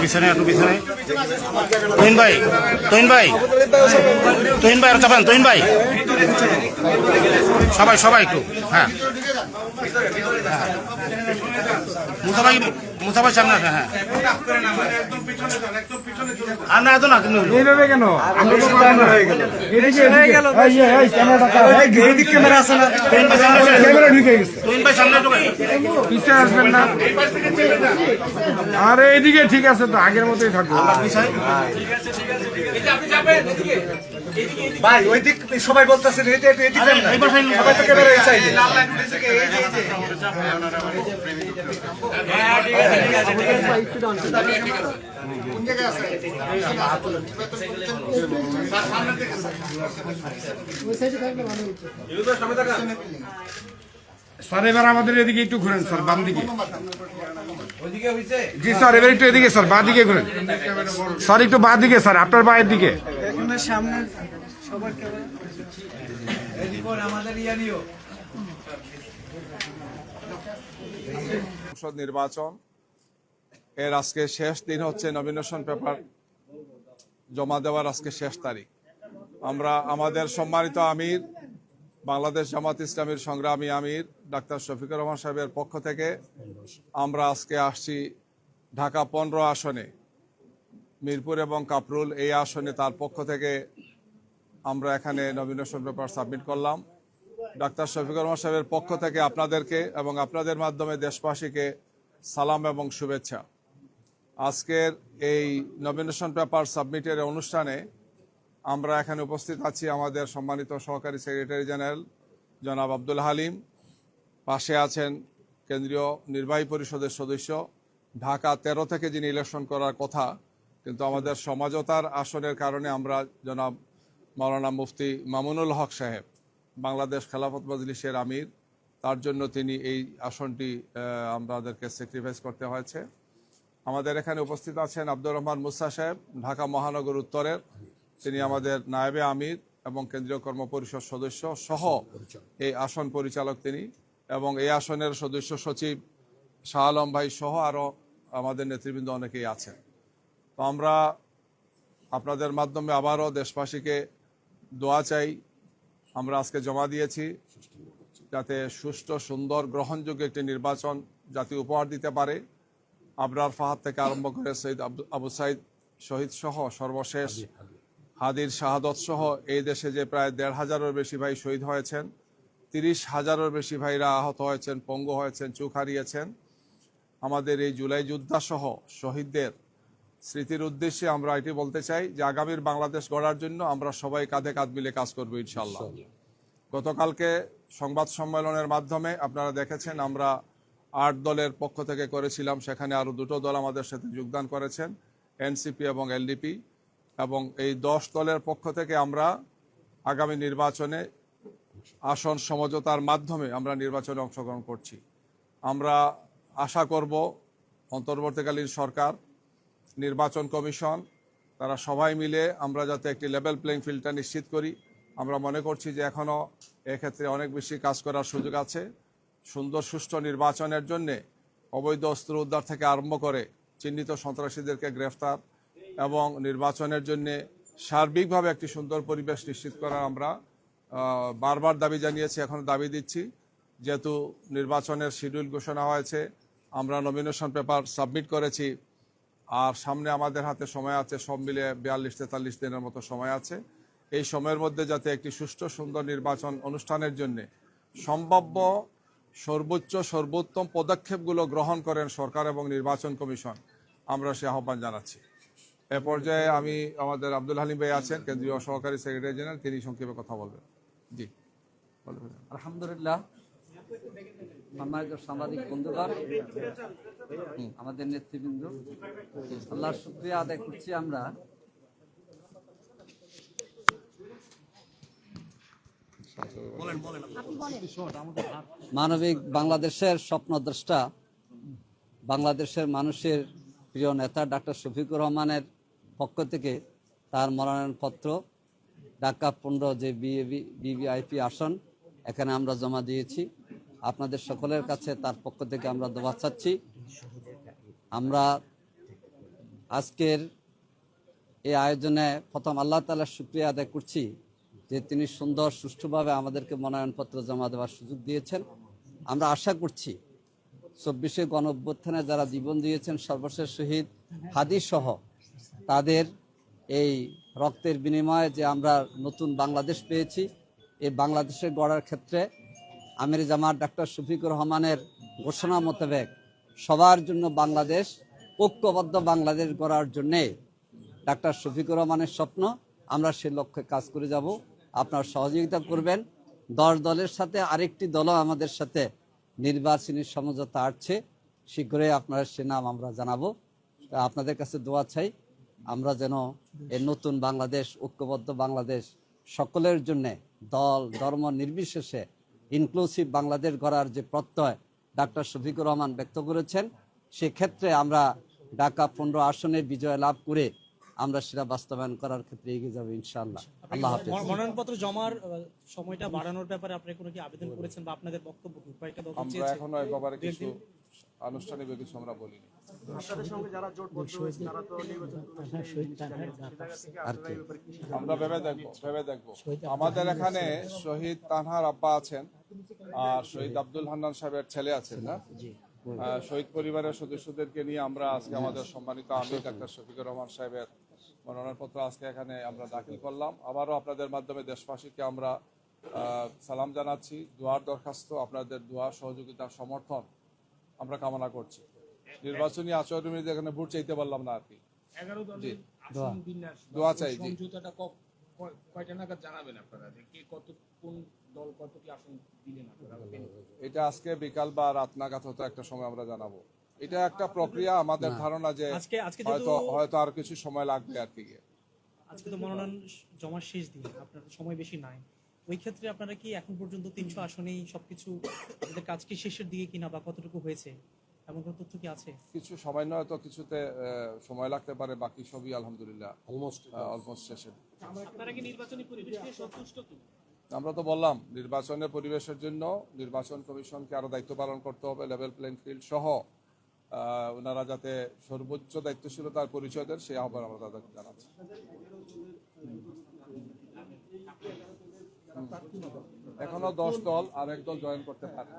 পিছনে তুহিন ভাই আর চাপান। তুহিন ভাই সবাই একটু। হ্যাঁ মুসাফাই সামনে আছে। হ্যাঁ আর না এত না কেন ক্যামেরা আছে না? ক্যামেরা ঢুকে গেছে। তুহিন ভাই সামনে পিছিয়ে আসবেন না। আরে এইদিকে ঠিক আছে তো, আগের মতোই থাকবো। ভাই ওই দিক সবাই বলতেছেন স্যার এবার আমাদের এদিকে একটু ঘুরেন স্যার, বাম দিকে। জি স্যার এবার একটু এদিকে স্যার, বাঁ দিকে ঘুরেন স্যার, একটু বাঁ দিকে স্যার, আপনার বাঁয়ের দিকে। সংসদ নির্বাচন এর আজকে শেষ দিন হচ্ছে, নমিনেশন পেপার জমা দেওয়ার আজকে শেষ তারিখ। আমরা আমাদের সম্মানিত আমির, বাংলাদেশ জামাত ইসলামীর সংগ্রামী আমির ডাক্তার শফিকুর রহমান সাহেবের পক্ষ থেকে আমরা আজকে আসছি ঢাকা 15 আসনে, মিরপুর এবং কাপরুল এই আসনে তার পক্ষ থেকে আমরা এখানে নমিনেশন পেপার সাবমিট করলাম। ডাক্তার শফিকুর রহমান সাহেবের পক্ষ থেকে আপনাদেরকে এবং আপনাদের মাধ্যমে দেশবাসীকে সালাম এবং শুভেচ্ছা। আজকের এই নমিনেশন পেপার সাবমিটের অনুষ্ঠানে আমরা এখানে উপস্থিত আছি আমাদের সম্মানিত সহকারী সেক্রেটারি জেনারেল জনাব আব্দুল হালিম, পাশে আছেন কেন্দ্রীয় নির্বাহী পরিষদের সদস্য, ঢাকা 13 থেকে যিনি ইলেকশন করার কথা কিন্তু আমাদের সমঝোতার আসনের কারণে আমরা জনাব মাওলানা মুফতি মামুনুল হক সাহেব, বাংলাদেশ খেলাফত মজলিসের আমির, তার জন্য তিনি এই আসনটি আমাদেরকে স্যাক্রিফাইস করতে হয়েছে। আমাদের এখানে উপস্থিত আছেন আব্দুর রহমান মুসা সাহেব, ঢাকা মহানগর উত্তরের, তিনি আমাদের নায়েবে আমির এবং কেন্দ্রীয় কর্মপরিষদ সদস্য সহ এই আসন পরিচালক তিনি, এবং এই আসনের সদস্য সচিব শাহ আলম ভাই সহ আরও আমাদের নেতৃবৃন্দ অনেকেই আছেন। তো আমরা আপনাদের মাধ্যমে আবারও দেশবাসীকে দোয়া চাই। আমরা আজকে জমা দিয়েছি যাতে সুষ্ঠু, সুন্দর, গ্রহণযোগ্য একটি নির্বাচন জাতি উপহার দিতে পারে। আবরার ফাহাদ থেকে আরম্ভ করে সৈয়দ আবু সাইদ শহীদ সহ সর্বশেষ হাদির শাহাদত সহ এই দেশে যে প্রায় 1,500-এর বেশি ভাই শহীদ হয়েছেন, 30,000-এর বেশি ভাইরা আহত হয়েছেন, পঙ্গু হয়েছেন, চোখ হারিয়েছেন। আমাদের এই জুলাই যোদ্ধা সহ শহীদদের স্মৃতির উদ্দেশ্যে আমরা এটি বলতে চাই যে আগামীর বাংলাদেশ গড়ার জন্য আমরা সবাই কাঁধে কাঁধ মিলে কাজ করবো ইনশাআল্লাহ। গতকালকে সংবাদ সম্মেলনের মাধ্যমে আপনারা দেখেছেন আমরা 8 দলের পক্ষ থেকে করেছিলাম, সেখানে আরও 2টো দল আমাদের সাথে যোগদান করেছেন, এনসিপি এবং এলডিপি, এবং এই 10 দলের পক্ষ থেকে আমরা আগামী নির্বাচনে আসন সমঝোতার মাধ্যমে আমরা নির্বাচনে অংশগ্রহণ করছি। আমরা আশা করব অন্তর্বর্তীকালীন সরকার, নির্বাচন কমিশন, তারা সবাই মিলে আমরা যাতে একটি লেভেল প্লেইং ফিল্ডটা নিশ্চিত করি। আমরা মনে করছি যে এখনও এক্ষেত্রে অনেক বেশি কাজ করার সুযোগ আছে। সুন্দর সুষ্ঠু নির্বাচনের জন্যে অবৈধ অস্ত্র উদ্ধার থেকে আরম্ভ করে চিহ্নিত সন্ত্রাসীদেরকে গ্রেফতার এবং নির্বাচনের জন্যে সার্বিকভাবে একটি সুন্দর পরিবেশ নিশ্চিত করার আমরা বারবার দাবি জানিয়েছি, এখন দাবি দিচ্ছি। যেহেতু নির্বাচনের শিডিউল ঘোষণা হয়েছে, আমরা নমিনেশন পেপার সাবমিট করেছি, আর সামনে আমাদের হাতে সময় আছে, সব মিলে 42-43 দিনের মতো সময় আছে। এই সময়ের মধ্যে যাতে একটি সুষ্ঠু, সুন্দর নির্বাচন অনুষ্ঠানের জন্য সম্ভাব্য সর্বোত্তম পদক্ষেপগুলো গ্রহণ করেন সরকার এবং নির্বাচন কমিশন, আমরা সে আহ্বান জানাচ্ছি। এ পর্যায়ে আমি আমাদের আব্দুল হালিম ভাই আছেন, কেন্দ্রীয় সহকারী সেক্রেটারি জেনারেল, তিনি সংক্ষেপে কথা বলবেন। জি, আলহামদুলিল্লাহ। সম্মানিত সাংবাদিক বন্ধুগণ, আমাদের নেতৃবৃন্দ, আল্লাহর শুকরিয়া আদায় করছি। আমরা মানবিক বাংলাদেশের স্বপ্নদ্রষ্টা, বাংলাদেশের মানুষের প্রিয় নেতা ডাক্তার শফিকুর রহমানের পক্ষ থেকে তার মনোনয়নপত্র ঢাকা 15 যে বিবিআইপি আসন এখানে আমরা জমা দিয়েছি। আপনাদের সকলের কাছে তার পক্ষ থেকে আমরা দোয়া চাচ্ছি। আমরা আজকের এই আয়োজনে প্রথম আল্লাহ তাআলার শুকরিয়া আদায় করছি যে তিনি সুন্দর সুষ্ঠুভাবে আমাদেরকে মনোনয়নপত্র জমা দেওয়ার সুযোগ দিয়েছেন। আমরা আশা করছি 24শে গণঅভ্যুত্থানে যারা জীবন দিয়েছেন, সর্বশেষ শহীদ হাদি সহ তাদের এই রক্তের বিনিময়ে যে আমরা নতুন বাংলাদেশ পেয়েছি, এই বাংলাদেশের গড়ার ক্ষেত্রে আমির জামাত ডাক্তার শফিকুর রহমানের ঘোষণা মোতাবেক সবার জন্য বাংলাদেশ, ঐক্যবদ্ধ বাংলাদেশ গড়ার জন্যে ডাক্তার শফিকুর রহমানের স্বপ্ন, আমরা সে লক্ষ্যে কাজ করে যাব। আপনারা সহযোগিতা করবেন। 10 দলের সাথে আরেকটি দলও আমাদের সাথে নির্বাচনী সমঝোতা আসছে, শীঘ্রই আপনারা সে নাম আমরা জানাবো। আপনাদের কাছে দোয়া চাই আমরা যেন এই নতুন বাংলাদেশ, ঐক্যবদ্ধ বাংলাদেশ, সকলের জন্যে দল ধর্ম নির্বিশেষে ইনক্লুসিভ বাংলাদেশ গড়ার যে প্রত্যয় ডাক্তার শফিকুর রহমান ব্যক্ত করেছেন, সেক্ষেত্রে আমরা ঢাকা 15 আসনে বিজয় লাভ করে আমরা সেটা বাস্তবায়ন করার ক্ষেত্রে এগিয়ে যাবো ইনশাআল্লাহ। আল্লাহ হাফেজ। মনোনয়নপত্র জমার সময়টা বাড়ানোর ব্যাপারে আপনি কোনো কি আবেদন করেছেন বা আপনাদের বক্তব্য কি কয়েকটা দল আমরা চেয়েছে? এখনো এই ব্যাপারে কিছু আনুষ্ঠানিক কিছু আমরা বলিনি। আপনাদের সঙ্গে যারা জোটবদ্ধ হয়েছে তারা তো নির্বাচন আমরা ভেবে দেখবো। আমাদের এখানে শহীদ তানহার আব্বা আছেন আর শহীদ আব্দুল হান্নান সাহেবের ছেলে আছেন না। শহীদ পরিবারের সদস্যদেরকে নিয়ে আমরা আজকে আমাদের সম্মানিত আমির ডাক্তার শফিকুর রহমান সাহেবের মনোনয়নপত্র আজকে এখানে আমরা দাখিল করলাম। আবারও আপনাদের মাধ্যমে দেশবাসীকে আমরা সালাম জানাচ্ছি। দোয়ার দরখাস্ত, আপনাদের দোয়া, সহযোগিতা, সমর্থন আমরা কামনা করছি। নির্বাচনী আচরণবিধিতে এখানে ভোট চাইতে পারলাম না আর কি। 11 দলের জি। আসন বিন্যাস দোয়া চাই, জি। সমঝোতাটা কয়টা নাগাদ জানাবেন আপনারা যে কে কত কোন দল কতটি আসন দিলেন আপনারা? এটা আজকে বিকাল বা রাত নাগাদ হয়তো একটা সময় আমরা জানাবো। এটা একটা প্রক্রিয়া, আমাদের ধারণা যে আজকে হয়তো আর কিছু সময় লাগবে আর কি। আজকে তো মনোনয়ন জমার শেষ দিন, আপনার সময় বেশি নাই। ওই ক্ষেত্রে আপনারা কি এখন পর্যন্ত 300 আসনেই সবকিছু আপনাদের কাজ কি শেষের দিকে কিনা বা কতটুকু হয়েছে এমন কোনো তথ্য কি আছে? কিছু সামান্য হয়তো কিছুতে সময় লাগতে পারে, বাকি সবই আলহামদুলিল্লাহ অলমোস্ট শেষে। আপনারা কি নির্বাচনী পরিবেশকে সন্তুষ্ট কি? আমরা তো বললাম নির্বাচনের পরিবেশের জন্য নির্বাচন কমিশনকে আরো দায়িত্ব পালন করতে হবে, লেভেল প্লেইং ফিল্ড সহ ওনারা যাতে সর্বোচ্চ দায়িত্বশীলতার পরিচয় দেন সেই আহ্বান আমরা তাদেরকে জানাচ্ছি। এখনো 10 দল আর এক দল জয়েন করতে পারে।